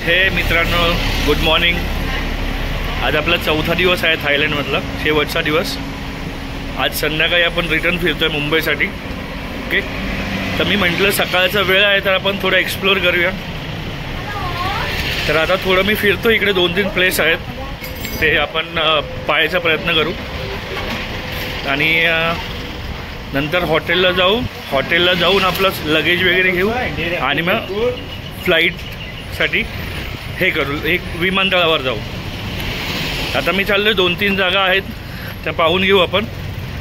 हे मित्रांनो, good morning. आज आपला चौथा दिवस आहे थायलंडमधला, शेवटचा दिवस. आज संध्याकाळी आपण रिटर्न फिरतोय मुंबईसाठी. ओके, तर मी म्हटलं सकाळचा वेळ आहे तर आपण थोडं एक्सप्लोर करूया. तर आता थोडं मी फिरतो, इकडे 2-3 प्लेस आहेत ते आपण पाहायचा प्रयत्न करू आणि नंतर हॉटेलला जाऊ. हॉटेलला जाऊन आपलं लगेज वगैरे घेऊ आणि मग फ्लाईटसाठी हे करू, एक विमानतळावर जाऊ. आता मी चाललो, 2-3 जागा आहेत त्या पाहून घेऊ आपण,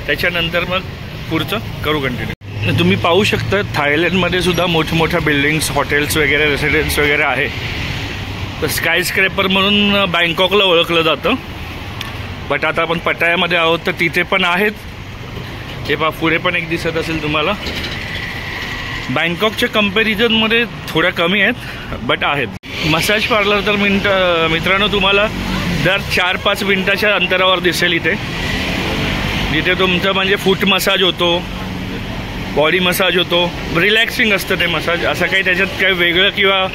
त्याच्यानंतर मग पुढचं करू कंटिन्यू. तुम्ही पाहू शकता थायलंडमध्ये सुद्धा मोठमोठ्या बिल्डिंग्स, हॉटेल्स वगैरे, रेसिडेन्स वगैरे आहे. तर स्काय स्क्रॅपर म्हणून बँकॉकला ओळखलं जातं, बट आता आपण पटायामध्ये आहोत तर तिथे पण आहेत. हे पहा, पुढे पण एक दिसत असेल तुम्हाला. बँकॉकच्या कंपॅरिझनमध्ये थोड्या कमी आहेत बट आहेत. मसाज पार्लर तर मित्रांनो तुम्हाला दर 4-5 मिनटाच्या अंतरावर दिसेल इथे, जिथे तुमचं म्हणजे फूट मसाज होतो, बॉडी मसाज होतो. रिलॅक्सिंग असतं ते मसाज, असं काही त्याच्यात काही वेगळं किंवा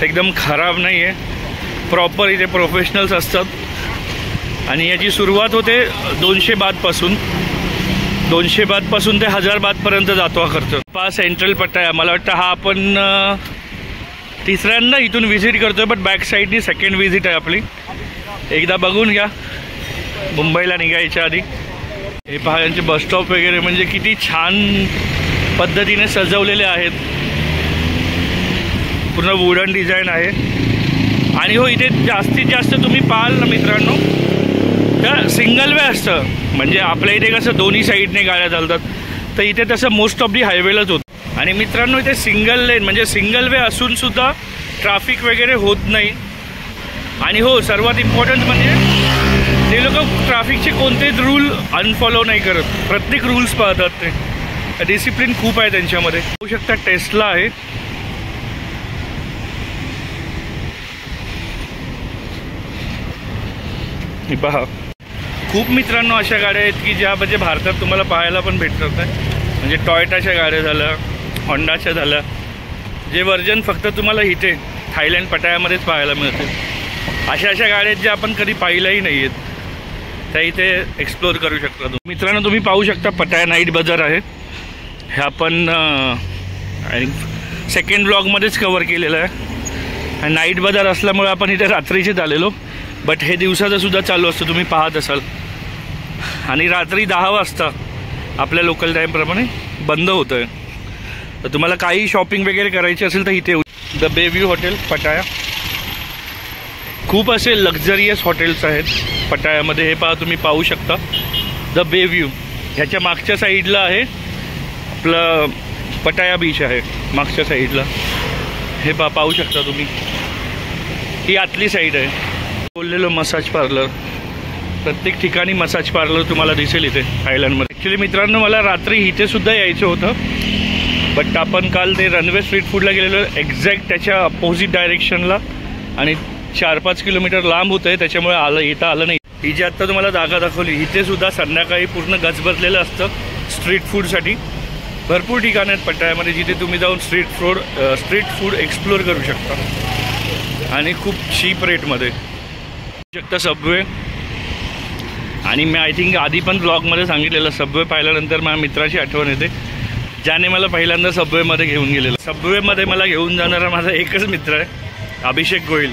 एकदम खराब नाही आहे. प्रॉपर इथे प्रोफेशनल्स असतात आणि याची सुरुवात होते 200 बातपासून. 200 बातपासून ते 1000 बातपर्यंत जातो हा खर्च. सेंट्रल पट्टाया, मला वाटतं हा आपण तिसऱ्यांदा इथून व्हिजिट करतोय, बट बॅक साईडनी सेकंड व्हिजिट आहे आपली. एकदा बघून घ्या मुंबईला निघायच्या आधी. हे पहा, यांचे बसस्टॉप वगैरे म्हणजे किती छान पद्धतीने सजवलेले आहेत. पूर्ण वुडन डिझाईन आहे. आणि हो, इथे जास्तीत जास्त तुम्ही पाहाल ना मित्रांनो तर सिंगल वे असतं. म्हणजे आपल्या इथे कसं दोन्ही साईडने गाड्या चालतात, तर इथे तसं मोस्ट ऑफ दी हायवेलाच होतं. आणि मित्रांनो इथे सिंगल लेन म्हणजे सिंगल वे असूनसुद्धा ट्रॅफिक वगैरे होत नाही. आणि हो, सर्वात इम्पॉर्टंट म्हणजे ते लोक ट्रॅफिकचे कोणतेच रूल अनफॉलो नाही करत, प्रत्येक रूल्स पाळतात. ते डिसिप्लिन खूप आहे त्यांच्यामध्ये. होऊ शकता टेस्ला आहे. पहा, खूप मित्रांनो अशा गाड्या आहेत की ज्या म्हणजे भारतात तुम्हाला पाहायला पण भेटतात नाही. म्हणजे टॉयोटाच्या गाड्या झाल्या, होंडाच्या झाल्या, जे व्हर्जन फक्त तुम्हाला इथे थायलंड पटायामध्येच पाहायला मिळतील. अशा गाड्या आहेत ज्या आपण कधी पाहिल्याही नाही आहेत, त्या इथे एक्सप्लोर करू शकता. मित्रांनो तुम्ही पाहू शकता पटाया नाईट बाजार आहे. हे आपण सेकंड ब्लॉगमध्येच कवर केलेलं आहे. नाईट बाजार असल्यामुळे आपण इथे रात्रीचेच आलेलो, बट हे दिवसाचं सुद्धा चालू असतं, तुम्ही पाहत असाल. आणि रात्री 10 वाजता आपल्या लोकल टाईमप्रमाणे बंद होतं आहे. तर तुम्हाला काही शॉपिंग वगैरे करायची असेल तर इथे द बेव्ह्यू हॉटेल पटाया. खूप असे लक्झरियस हॉटेल्स आहेत पटायामध्ये. हे पहा, तुम्ही पाहू शकता द बेव्ह्यू. ह्याच्या मागच्या साईडला आहे आपलं पटाया बीच आहे, मागच्या साईडला. हे पाहू शकता तुम्ही, ही आतली साईड आहे. बोललेलो मसाज पार्लर, प्रत्येक ठिकाणी मसाज पार्लर तुम्हाला दिसेल इथे थायलंडमध्ये. ॲक्च्युली मित्रांनो मला रात्री इथे सुद्धा यायचं होतं, बट आपण काल ते रनवे स्ट्रीट फूडला गेलेलो एक्झॅक्ट त्याच्या अपोजिट डायरेक्शनला, आणि 4-5 किलोमीटर लांब होतं आहे, त्याच्यामुळे इथं आलं नाही. ही जी आत्ता तुम्हाला जागा दाखवली, इथे सुद्धा संध्याकाळी पूर्ण गजबजलेलं असतं स्ट्रीट फूडसाठी. भरपूर ठिकाणं आहेत पट्टायामध्ये जिथे तुम्ही जाऊन स्ट्रीट फूड एक्सप्लोर करू शकता आणि खूप चीप रेटमध्ये शकता. सबवे, आणि मी आय थिंक आधी पण ब्लॉगमध्ये सांगितलेलं, सबवे पाहिल्यानंतर माझ्या मित्राची आठवण येते, ज्याने मला पहिल्यांदा सबवेमध्ये घेऊन गेलेलं. सबवेमध्ये मला घेऊन जाणारा माझा एकच मित्र आहे, अभिषेक गोयल.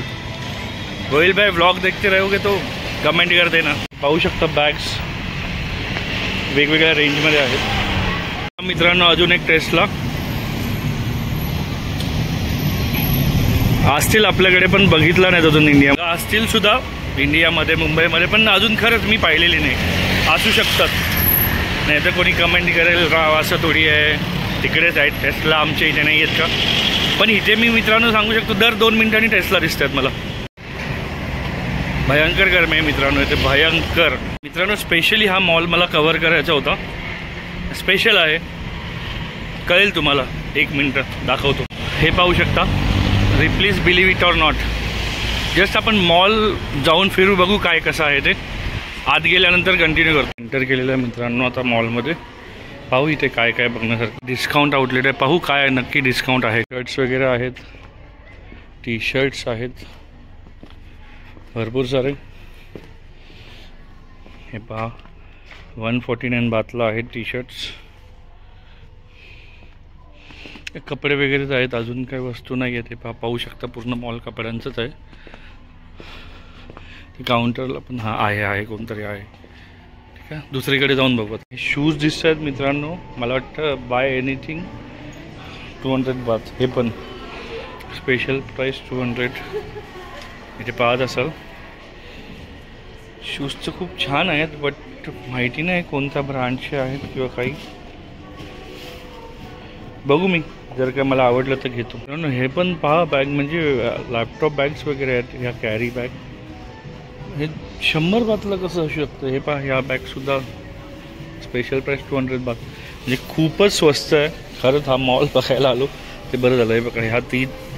गोयल भाई ब्लॉग देखते रहोगे तो कमेंट कर देना. पाहू शकता बॅग्स वेगवेगळ्या रेंजमध्ये आहेत. मित्रांनो अजून एक टेस्ला असतील आपल्याकडे, पण बघितला नाही अजून. इंडिया असतील सुद्धा इंडियामध्ये, मुंबईमध्ये, पण अजून खरंच मी पाहिलेली नाही. असू शकतात, नाही तर कोणी कमेंट करेल राव असं थोडी आहे, तिकडेच आहेत टेस्ला, आमच्या इथे नाही आहेत का. पण इथे मी मित्रांनो सांगू शकतो दर 2 मिनिटांनी टेस्ला दिसतात मला. भयंकर गरमी आहे मित्रांनो इथे, भयंकर. मित्रांनो स्पेशली हा मॉल मला कव्हर करायचा होता, स्पेशल आहे, कळेल तुम्हाला. 1 मिनटं दाखवतो. हे पाहू शकता, please believe it or not. Just आपण मॉल जाऊन फिरू, बघू काय कसं आहे ते. आत गेल्यानंतर कंटिन्यू करतो. एंटर केलेलं आहे मित्रांनो आता मॉलमध्ये. पाहू इथे काय काय बघण्यासारखं. डिस्काउंट आउटलेट आहे, पाहू काय नक्की डिस्काउंट आहे. शर्ट्स वगैरे आहेत, टी शर्ट्स आहेत भरपूर सारे. हे पहा 149 बातला आहेत टी शर्ट्स. कपडे वगैरेच आहेत, अजून काही वस्तू नाही आहेत. हे पाहू शकता पूर्ण मॉल कपड्यांचंच आहे. काउंटरला पण आहे कोणतरी आहे. ठीक आहे, दुसरीकडे जाऊन बघू. शूज दिसत आहेत मित्रांनो. मला वाटतं बाय एनिथिंग 200 बात. हे पण स्पेशल प्राईस 200. इथे पाहत असाल शूजचं खूप छान आहेत, बट माहिती नाही कोणत्या ब्रँडचे आहेत किंवा काही. बघू, मी जर का मला आवडलं तर घेतो. हे पण पहा बॅग, म्हणजे लॅपटॉप बॅग्स वगैरे आहेत. ह्या कॅरी बॅग हे 100 बातला कसं असू शकतं. हे पहा, ह्या बॅगसुद्धा स्पेशल प्राईस 200 बात. म्हणजे खूपच स्वस्त आहे खरंच. हा मॉल बघायला आलो ते बरं झालं. हे बघा, ह्या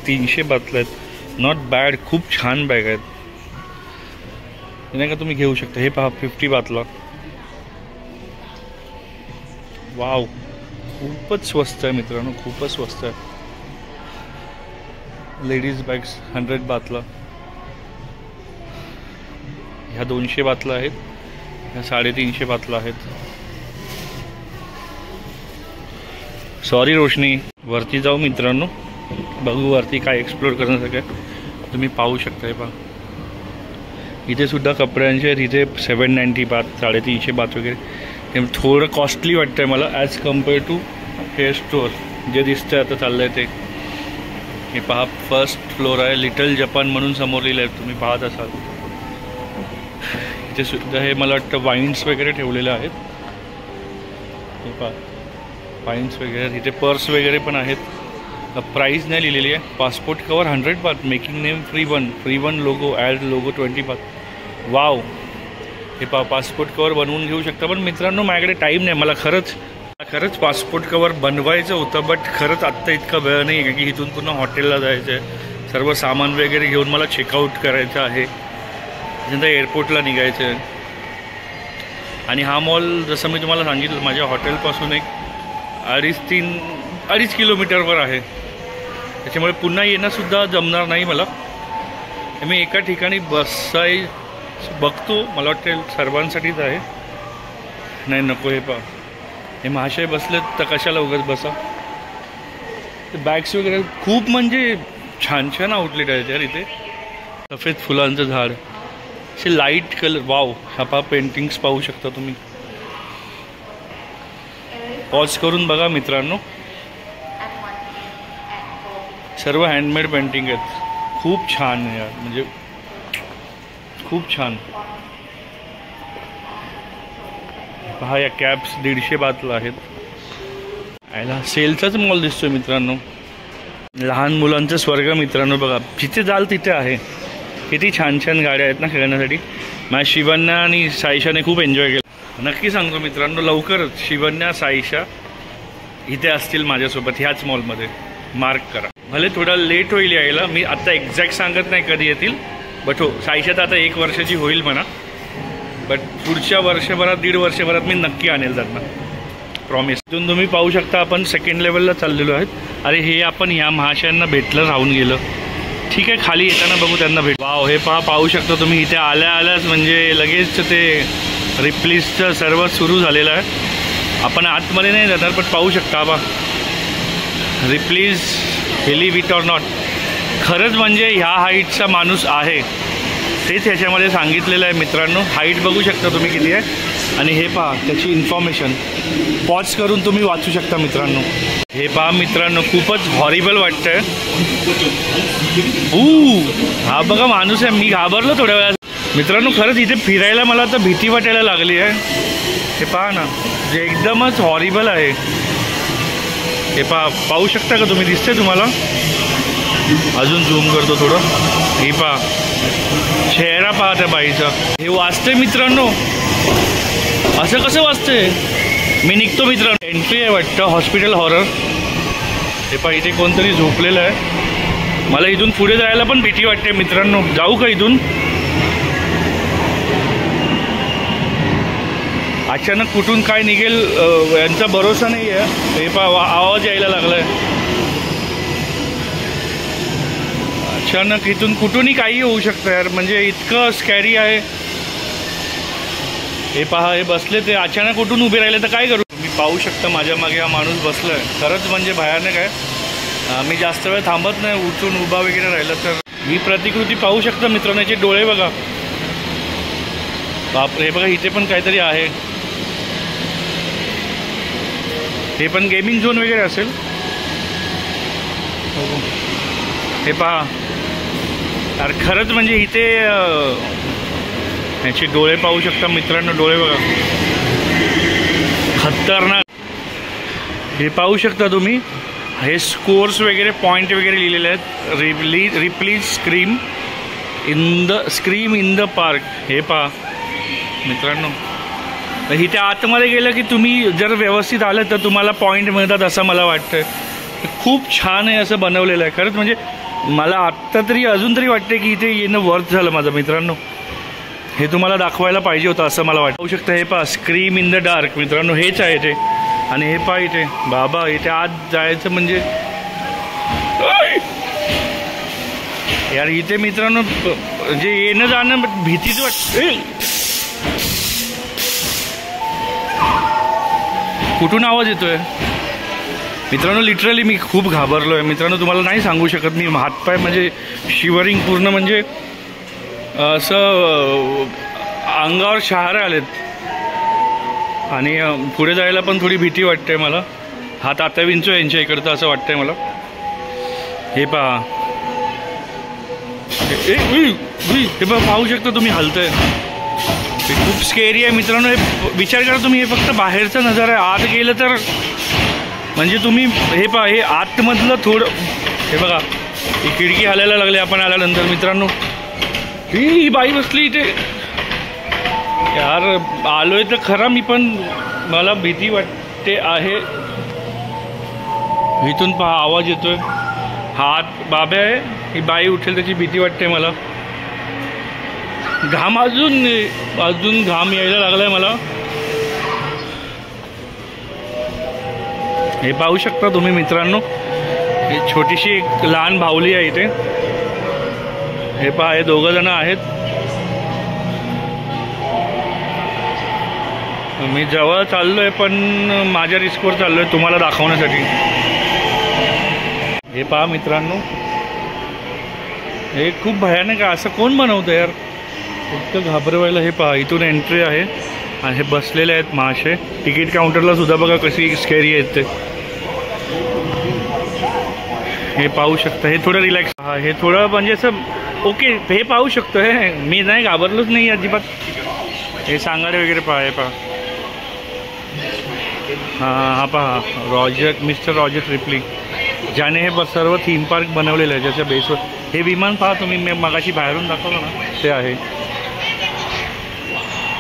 300 बातला आहेत. नॉट बॅड, खूप छान बॅग आहेत. नाही का, तुम्ही घेऊ शकता. हे पहा 50 बातला. वाव, खूपच स्वस्त आहे मित्रांनो, खूपच स्वस्त आहे. Ladies bags 100 बातला. ह्या 200 बातला आहेत. ह्या 350 बातला आहेत. सॉरी रोशनी. वरती जाऊ मित्रांनो, बघू वरती काय एक्सप्लोर करण्यासारखं आहे. तुम्ही पाहू शकता. हे पहा, इथे सुद्धा कपड्यांचे आहेत. इथे 790 बात, 350 बात वगैरे. हे थोडं कॉस्टली वाटतं आहे मला as compare to here store जे दिसतं आता चाललं आहे ते. हे पहा, फर्स्ट फ्लोअर आहे. लिटल जपान म्हणून समोर लिहिलं आहे, तुम्ही पाहत असाल. इथे सुद्धा हे मला वाटतं वाईन्स वगैरे ठेवलेले आहेत. हे पहा, वाईन्स वगैरे. इथे पर्स वगैरे पण आहेत. प्राईस नाही लिहिलेली आहे. Passport cover 100 baht. Making name free one logo, add logo 20 baht. Wow. हे पहा, पासपोर्ट कवर बनवून घेऊ शकता. पण मित्रांनो माझ्याकडे टाईम नाही. मला खरंच पासपोर्ट कवर बनवायचं होतं, बट खरंच आत्ता इतका वेळ नाही आहे, की इथून पुन्हा हॉटेलला जायचं आहे. सर्व सामान वगैरे घेऊन मला चेकआउट करायचं आहे. नंतर एअरपोर्टला निघायचं आहे. आणि हा मॉल जसं मी तुम्हाला सांगितलं माझ्या हॉटेलपासून एक 2.5 किलोमीटरवर आहे. त्याच्यामुळे पुन्हा येणंसुद्धा जमणार नाही मला. मी एका ठिकाणी बघतो. मला वाटतं सर्वांसाठीच आहे. नाही, नको. हे पहा, हे महाशय बसलेत तर कशाला उगाच बसा. बॅग्स वगैरे खूप, म्हणजे छान छान आउटलेट आहेत यार इथे. सफेद फुलांचं झाड, असे लाईट कलर. वाव. हा पहा, पेंटिंग्स पाहू शकता तुम्ही. पॉज करून बघा मित्रांनो. सर्व हँडमेड पेंटिंग आहेत. खूप छान यार, म्हणजे खूप छान. पहा, या कॅप्स 150 बातला आहेत. याला सेलचाच मॉल दिसतोय मित्रांनो. लहान मुलांचं स्वर्ग मित्रांनो. बघा, जिथे जाल तिथे आहे. किती छान छान गाड्या आहेत ना खेळण्यासाठी. माझ्या शिवन्या आणि साईशाने खूप एन्जॉय केलं. नक्की सांगतो मित्रांनो, लवकरच शिवन्या साईशा इथे असतील माझ्यासोबत ह्याच मॉलमध्ये. मार्क करा. भले थोडा लेट होईल यायला, मी आता एक्झॅक्ट सांगत नाही कधी येतील, बट हो, साईशा तर आता 1 वर्षाची होईल म्हणा. बट पुढच्या वर्षभरात 1.5 वर्षभरात मी नक्की आणेल त्यांना, प्रॉमिस. इथून तुम्ही पाहू शकता आपण सेकंड लेवलला चाललेलो आहेत. अरे, हे आपण ह्या महाशयांना भेटलं, राहून गेलं. ठीक आहे, खाली येताना बघू त्यांना भेट. वाव. हे पाहू शकता तुम्ही. इथे आल्याच म्हणजे लगेच ते रिप्लेसचं सर्व सुरू झालेलं आहे. आपण आतमध्ये नाही जाणार, पण पाहू शकता बा, रिप्लीज बिलीव्ह इट ऑर नॉट. खरंच म्हणजे ह्या हाईटचा माणूस आहे तेच ह्याच्यामध्ये सांगितलेलं आहे मित्रांनो. हाईट बघू शकता तुम्ही किती आहे. आणि हे पहा, त्याची इन्फॉर्मेशन पॉज करून तुम्ही वाचू शकता मित्रांनो. हे पहा मित्रांनो, खूपच हॉरिबल वाटतंय. हा बघा माणूस आहे. मी घाबरलो थोड्या वेळात मित्रांनो. खरंच इथे फिरायला मला आता भीती वाटायला लागली आहे. हे पहा ना, जे एकदमच हॉरिबल आहे. हे पाहू शकता का तुम्ही? दिसते तुम्हाला? अजून झूम करतो थोडं. हे पहा, चेहरा पहा त्या बाईचा. हे वाचते मित्रांनो. असं कसं वाचते? मी निघतो मित्रांनो. एंट्री आहे वाटतं हॉस्पिटल हॉरर. हे पहा, इथे कोणतरी झोपलेलं आहे. मला इथून पुढे जायला पण भीती वाटते मित्रांनो. जाऊ का इथून? अचानक कुठून काय निघेल यांचा भरोसा नाही आहे. हे पहा, आवाज यायला लागलाय. अच्छा, अचानक इथून कुठूनही काही होऊ शकतं यार, म्हणजे इतकं स्कॅरी आहे. हे पहा, हे बसले ते अचानक कुठून उभे राहिले तर काय करू. तुम्ही पाहू शकता माझ्या मागे हा माणूस बसलाय. खरंच म्हणजे भयानक आहे. मी जास्त वेळ थांबत नाही, उठून उभा वगैरे राहिलं तर. ही प्रतिकृती पाहू शकता मित्रांनो, याचे डोळे बघा. बापरे, बघा इथे पण काहीतरी आहे. हे पण गेमिंग झोन वगैरे असेल. हे पहा यार, खरंच म्हणजे इथे याचे डोळे पाहू शकता मित्रांनो, डोळे बघा खतरनाक. हे पाहू शकता तुम्ही, हे स्कोर्स वगैरे पॉईंट वगैरे लिहिलेले आहेत. रिप्लीज स्क्रीम इन द पार्क. हे पहा मित्रांनो, इथे आतमध्ये गेलं की तुम्ही जर व्यवस्थित आलं तर तुम्हाला पॉईंट मिळतात असं मला वाटतं. खूप छान आहे असं बनवलेलं आहे. खरंच म्हणजे मला आत्ता तरी अजून तरी वाटते की इथे येणं वर्थ झालं माझं मित्रांनो. हे तुम्हाला दाखवायला पाहिजे होतं असं मला वाटतं. पाहू शकता हे पहा, स्क्रीम इन द डार्क मित्रांनो, हेच आहे ते. आणि हे पहा इथे बाबा, इथे आत जायचं म्हणजे यार इथे मित्रांनो म्हणजे येणं जाणं भीतीच वाटते. कुठून आवाज येतोय मित्रांनो. लिटरली मी खूप घाबरलो आहे मित्रांनो, तुम्हाला नाही सांगू शकत. मी हातपाय म्हणजे शिवरिंग पूर्ण, म्हणजे असं अंगावर शहारे आलेत. आणि पुढे जायला पण थोडी भीती वाटते मला. हात आता विंचो यांच्या इकडचं असं वाटतंय मला. हे पहा, हे पहा पाहू शकता तुम्ही, हलतंय. हे खूप स्केरी आहे मित्रांनो. हे विचार करा तुम्ही, हे फक्त बाहेरचा नजारा आहे. आत गेलं तर म्हणजे तुम्ही हे पहा, हे आतमधलं थोडं हे बघा. ही खिडकी हालायला लागली आपण आल्यानंतर मित्रांनो. ही बाई बसली इथे. यार आलोय तर खरा मी, पण मला भीती वाटते आहे. इथून पहा आवाज येतोय. हात बाबे आहे, ही बाई उठेल त्याची भीती वाटते मला. घाम अजून घाम यायला लागलाय मला. हे पाहू शकता तुम्ही मित्रांनो, ही छोटीशी एक लहान बाहुली आहे इथे. हे पहा, हे दोघं जण आहेत. मी जवळ चाललोय पण माझ्या रिस्कवर चाललोय तुम्हाला दाखवण्यासाठी. हे पहा मित्रांनो, हे खूप भयानक आहे. असं कोण बनवतं यार, इतकं घाबरवायला. हे पहा, इथून एंट्री आहे आणि हे बसलेले आहेत महाशय. तिकीट काउंटरला सुद्धा बघा कशी स्कॅरी आहेत ते. हे पाहू शकता, हे थोडं रिलॅक्स. हा, हे थोडं म्हणजे असं ओके. हे पाहू शकतो, हे मी नाही घाबरलोच नाही अजिबात. हे सांगाडे वगैरे पहा. हे पहा, हा पहा, मिस्टर रॉजर ट्रिप्ली, ज्याने हे सर्व थीम पार्क बनवलेलं आहे ज्याच्या बेसवर. हे विमान पहा तुम्ही, मी मगाशी बाहेरून दाखवलं ना ते आहे.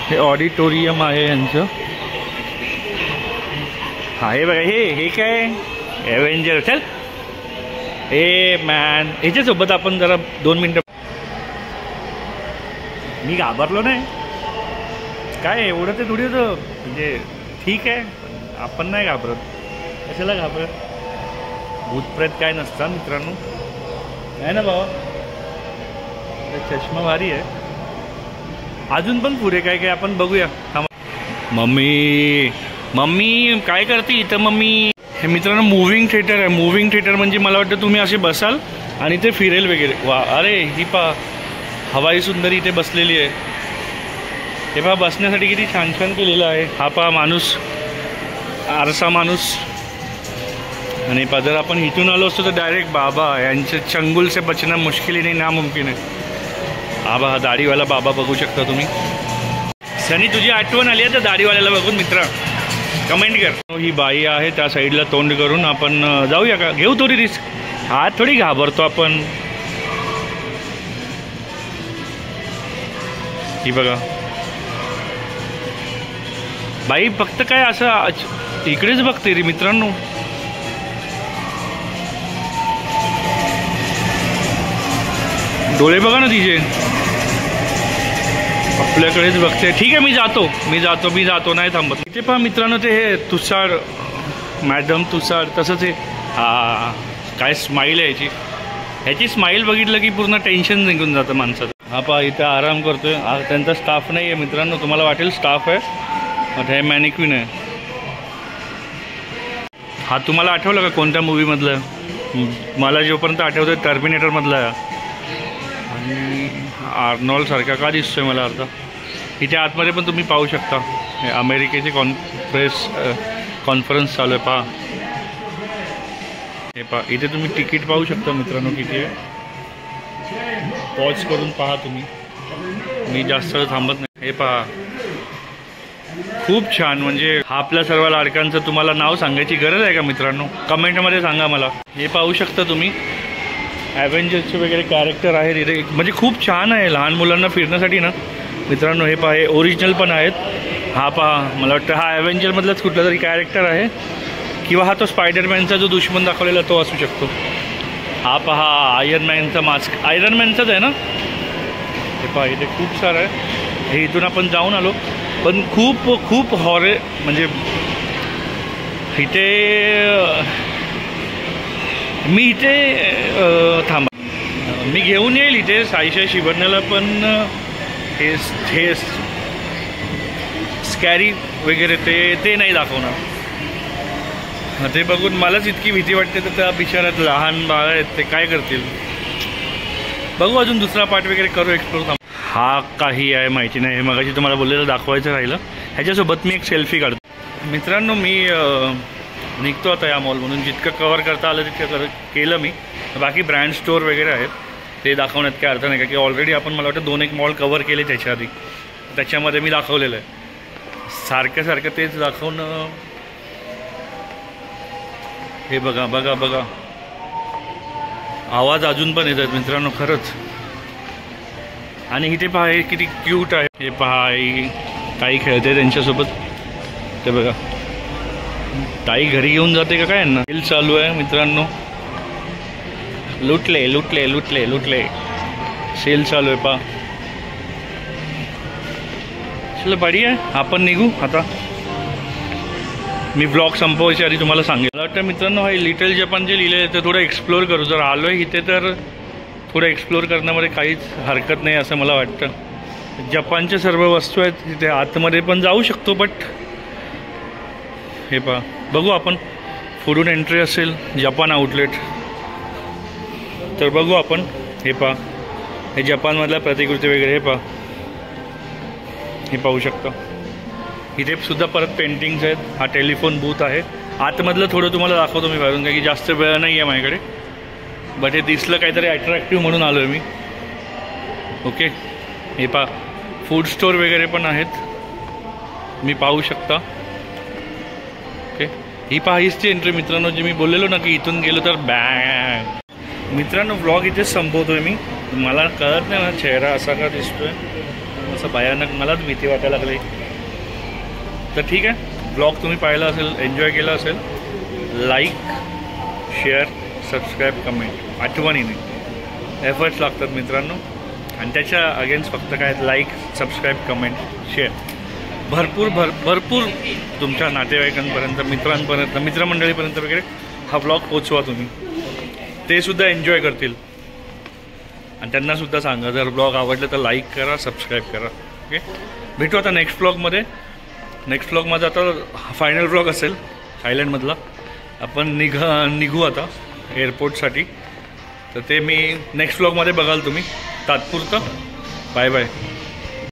हे ऑडिटोरियम आहे यांचं. हा हे बघा, हे काय एव्हेंजर. चल ए मॅन, ह्याच्यासोबत आपण जरा 2 मिनटं. मी घाबरलो नाही काय, एवढं ते थोडी होतं म्हणजे. ठीक आहे, आपण नाही घाबरत. कशाला घाबरत, भूतप्रेत काय नसतं मित्रांनो. आहे ना बाबा, चष्मा भारी आहे. अजून पण पुढे काय काय आपण बघूया. मम्मी काय करते इथं मम्मी. हे मित्रांनो मूव्हिंग थिएटर आहे. मूव्हिंग थिएटर म्हणजे मला वाटतं तुम्ही असे बसाल आणि ते फिरेल वगैरे. वा, अरे ही पहा, हवाई सुंदरी इथे बसलेली आहे. हे पहा, बसण्यासाठी किती छान छान केलेलं आहे. हा पहा माणूस, आरसा माणूस. आणि जर आपण इथून आलो असतो तर डायरेक्ट बाबा यांचे चंगुल से बचना मुश्किल नाही, नामुमकिन आहे. हा बघा, दाढीवाला बाबा बघू शकता तुम्ही. सनी तुझी आठवण आली आहे तर दाढीवाल्याला बघून मित्रा कमेंट कर. ही बाई आहे त्या साईडला तोंड करून. आपण जाऊया का, घेऊ थोडी रिस्क. हा थोडी घाबरतो आपण. ही बघा बाई फक्त काय असं इकडेच बघते रे मित्रांनो. डोळे बघा ना तिचे, आपल्याकडेच बघते. ठीक आहे, मी जातो नाही थांबत. इथे पहा मित्रांनो, ते हे तुषार मॅडम तुषार तसंच आहे. हा काय स्माईल आहे याची. ह्याची स्माईल बघितलं की पूर्ण टेन्शन निघून जातं माणसाचं. हा पहा इथे आराम करतोय. त्यांचा स्टाफ नाही आहे मित्रांनो, तुम्हाला वाटेल स्टाफ आहे, आता हे मॅनिक्विन आहे. हा तुम्हाला आठवलं का कोणत्या मूवीमधलं आहे? मला जोपर्यंत आठवतोय टर्मिनेटरमधला आहे. आणि आर्नॉल्ड सारखा का दिसतोय मला अर्धा. इथे आतमध्ये पण तुम्ही पाहू शकता हे अमेरिकेची कॉन्फरन्स चालू आहे. पहा हे पहा इथे तुम्ही तिकीट पाहू शकता मित्रांनो किती आहे. पॉज करून पहा तुम्ही, मी जास्त थांबत नाही. हे पहा खूप छान. म्हणजे हा आपल्या सर्व लाडकांचं तुम्हाला नाव सांगायची गरज आहे का मित्रांनो? कमेंटमध्ये सांगा मला. हे पाहू शकता तुम्ही ॲव्हेंजर्सचे वगैरे कॅरेक्टर आहेत इथे. म्हणजे खूप छान आहे लहान मुलांना फिरण्यासाठी ना मित्रांनो. हे पहा हे ओरिजिनल पण आहेत. हा पहा मला वाटतं हा ॲव्हेंजरमधलाच कुठला तरी कॅरेक्टर आहे, किंवा हा तो स्पायडरमॅनचा जो दुश्मन दाखवलेला तो असू शकतो. हा पहा आयरन मॅनचा मास्क आयरन मॅनचाच आहे ना. हे पहा इथे खूप सारं आहे. हे इथून आपण जाऊन आलो, पण खूप खूप हॉरे म्हणजे इथे मी इथे थांबा मी घेऊन येईल इथे साईशा शिवण्याला. पण हे स्कॅरी वगैरे ते नाही दाखवणार. ते बघून मलाच इतकी भीती वाटते. तर त्या बिचारात लहान बाळ आहेत, ते काय करतील बघू. अजून दुसरा पार्ट वगैरे करू एक्सप्लोर. हा काही आहे माहिती नाही. हे मगाशी तुम्हाला बोललेलं दाखवायचं राहिलं. ह्याच्यासोबत मी एक सेल्फी काढतो. मित्रांनो मी निघतो आता या मॉलमधून. जितकं कवर करता आलं तितकं केलं मी. बाकी ब्रँड स्टोअर वगैरे आहेत ते दाखवण्यात काय अर्थ नाही का, की ऑलरेडी आपण मला वाटतं 2-1 मॉल कवर केले त्याच्या आधी. त्याच्यामध्ये मी दाखवलेलं आहे. सारखं तेच दाखवणं. हे बघा बघा बघा आवाज अजून पण येतात मित्रांनो खरंच. आणि इथे पहा हे किती क्यूट आहे. हे पहा ताई खेळते त्यांच्यासोबत. ते बघा ताई घरी घेऊन जाते का काय यांना. सेल चालू आहे मित्रांनो. लुटले लुटले लुटले लुटले सेल चालू आहे पहा. चला बढिया आहे. आपण निघू आता. मी ब्लॉग संपवायच्या आधी तुम्हाला सांगेल. मला वाटतं मित्रांनो हा लिटल जपान जे लिहिलं आहे ते थोडं एक्सप्लोअर करू. जर आलो आहे इथे तर थोडं एक्सप्लोअर करण्यामध्ये काहीच हरकत नाही असं मला वाटतं. जपानच्या सर्व वस्तू आहेत तिथे. आतमध्ये पण जाऊ शकतो, बट हे पहा बघू आपण. फूडून एंट्री असेल जपान आउटलेट तर बघू आपण. हे पहा हे जपानमधल्या प्रतिकृती वगैरे. हे पहा हे पाहू शकता. इथे सुद्धा परत पेंटिंग्स आहेत. हा टेलिफोन बूथ आहे. आतमधलं थोडं तुम्हाला दाखवतो मी बाहेरून, कारण की जास्त वेळ नाही आहे माझ्याकडे. बट हे दिसलं काहीतरी अट्रॅक्टिव्ह म्हणून आलो आहे मी. ओके हे पहा फूड स्टोअर वगैरे पण आहेत, मी पाहू शकता. ओके ही पहा हीच ती एंट्री मित्रांनो, जी मी बोललेलो ना की इथून गेलो तर बॅग. मित्रांनो ब्लॉग इथेच संपवतोय मी. मला कळत नाही ना चेहरा असा का दिसतोय, असं भयानक मलाच भीती वाटायला लागली. तर ठीक आहे, ब्लॉग तुम्ही पाहिला असेल, एन्जॉय केला असेल, लाईक शेअर सबस्क्राईब कमेंट आठवणीने एफर्ट्स लागतात मित्रांनो. आणि त्याच्या अगेन्स्ट फक्त काय लाईक सबस्क्राईब कमेंट शेअर भरपूर तुमच्या नातेवाईकांपर्यंत मित्रांपर्यंत मित्रमंडळीपर्यंत वगैरे हा ब्लॉग पोचवा तुम्ही. ते सुद्धा एन्जॉय करतील आणि त्यांनासुद्धा सांगा जर ब्लॉग आवडलं तर लाईक करा सबस्क्राईब करा. ओके भेटू आता नेक्स्ट ब्लॉगमध्ये. नेक्स्ट ब्लॉग माझा आता फायनल ब्लॉग असेल थायलंडमधला. आपण निघू आता एअरपोर्टसाठी. तर ते मी नेक्स्ट ब्लॉगमध्ये बघाल तुम्ही. तात्पुरतं बाय बाय.